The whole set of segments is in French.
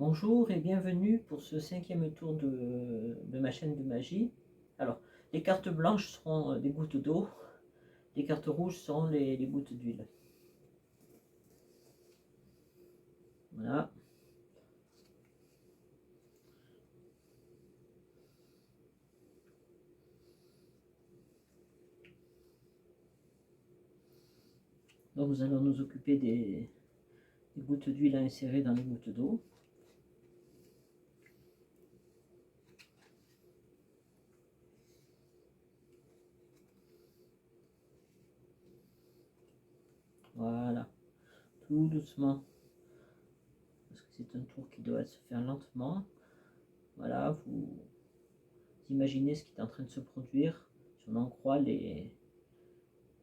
Bonjour et bienvenue pour ce 5e tour de ma chaîne de magie. Alors, les cartes blanches seront des gouttes d'eau, les cartes rouges seront les gouttes d'huile. Voilà. Donc nous allons nous occuper des gouttes d'huile à insérer dans les gouttes d'eau. Voilà, tout doucement, parce que c'est un tour qui doit se faire lentement. Voilà, vous imaginez ce qui est en train de se produire, si on en croit les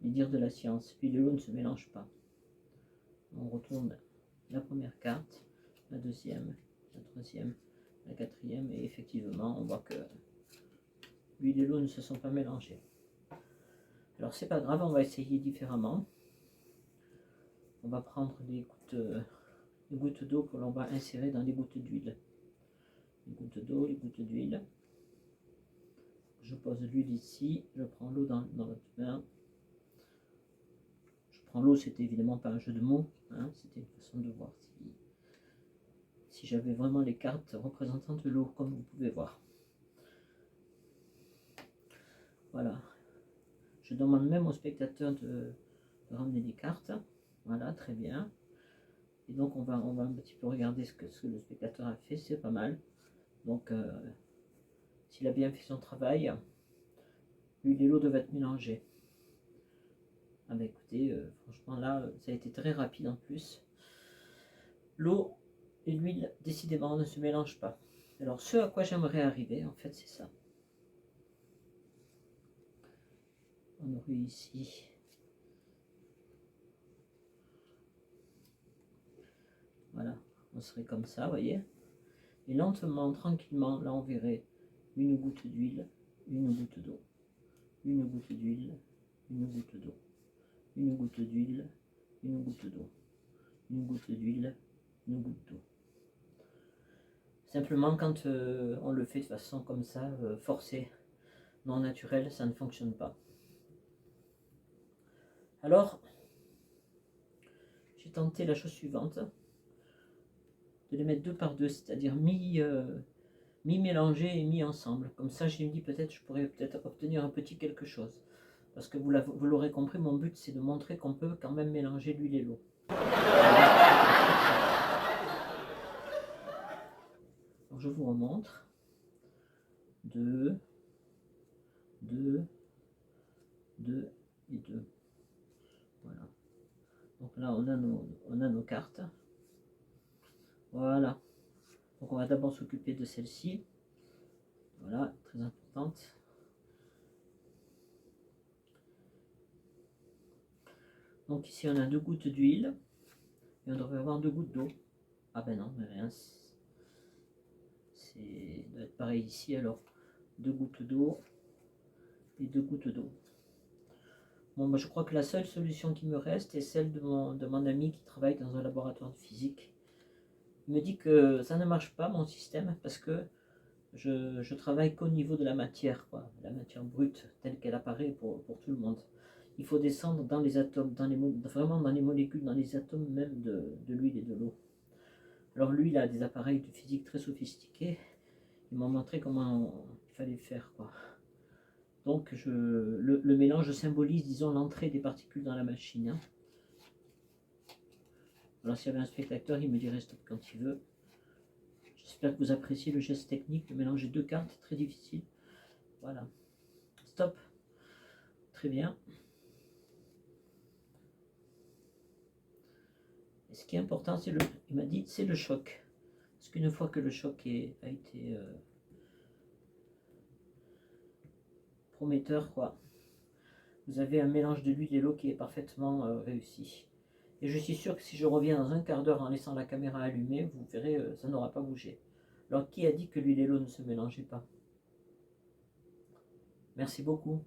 dires de la science. Puis l'eau ne se mélange pas. On retourne la première carte, la deuxième, la troisième, la quatrième, et effectivement on voit que l'huile et l'eau ne se sont pas mélangées. Alors c'est pas grave, on va essayer différemment. On va prendre les gouttes d'eau que l'on va insérer dans les gouttes d'huile. Les gouttes d'eau, les gouttes d'huile. Je pose l'huile ici, je prends l'eau dans votre main. Je prends l'eau, c'était évidemment pas un jeu de mots, hein, c'était une façon de voir si j'avais vraiment les cartes représentant de l'eau, comme vous pouvez voir. Voilà. Je demande même au spectateur de ramener des cartes. Voilà, très bien. Et donc on va un petit peu regarder ce que le spectateur a fait, c'est pas mal. Donc s'il a bien fait son travail, l'huile et l'eau doivent être mélangées. Ah bah écoutez, franchement là, ça a été très rapide en plus. L'eau et l'huile, décidément, ne se mélangent pas. Alors ce à quoi j'aimerais arriver, en fait, c'est ça. On aurait ici voilà, on serait comme ça, vous voyez. Et lentement, tranquillement, là on verrait une goutte d'huile, une goutte d'eau, une goutte d'huile, une goutte d'eau, une goutte d'huile, une goutte d'eau, une goutte d'huile, une goutte d'eau. Simplement, quand on le fait de façon comme ça, forcée, non naturelle, ça ne fonctionne pas. Alors, j'ai tenté la chose suivante, de les mettre deux par deux, c'est-à-dire mi-mélangés et mis ensemble. Comme ça, j'ai dit peut-être je pourrais peut-être obtenir un petit quelque chose. Parce que vous l'aurez compris, mon but c'est de montrer qu'on peut quand même mélanger l'huile et l'eau. Donc je vous remontre. 2, 2, 2 et 2. Voilà. Donc là on a nos cartes. Voilà. Donc on va d'abord s'occuper de celle-ci. Voilà, très importante. Donc ici on a 2 gouttes d'huile. Et on devrait avoir 2 gouttes d'eau. Ah ben non, mais rien. C'est doit être pareil ici alors. 2 gouttes d'eau et 2 gouttes d'eau. Bon, bah, je crois que la seule solution qui me reste est celle de mon ami qui travaille dans un laboratoire de physique. Il me dit que ça ne marche pas mon système parce que je travaille qu'au niveau de la matière, quoi, la matière brute telle qu'elle apparaît pour tout le monde. Il faut descendre dans les atomes, vraiment dans les molécules, dans les atomes même de l'huile et de l'eau. Alors lui, il a des appareils de physique très sophistiqués. Il m'a montré comment il fallait faire, quoi. Donc le mélange symbolise, disons, l'entrée des particules dans la machine. Hein. Alors s'il y avait un spectateur, il me dirait stop quand il veut. J'espère que vous appréciez le geste technique de mélanger 2 cartes, très difficile. Voilà. Stop. Très bien. Et ce qui est important, il m'a dit, c'est le choc. Parce qu'une fois que le choc a été prometteur, quoi, vous avez un mélange de l'huile et l'eau qui est parfaitement réussi. Et je suis sûr que si je reviens dans un quart d'heure en laissant la caméra allumée, vous verrez, ça n'aura pas bougé. Alors qui a dit que l'huile et l'eau ne se mélangeaient pas? Merci beaucoup.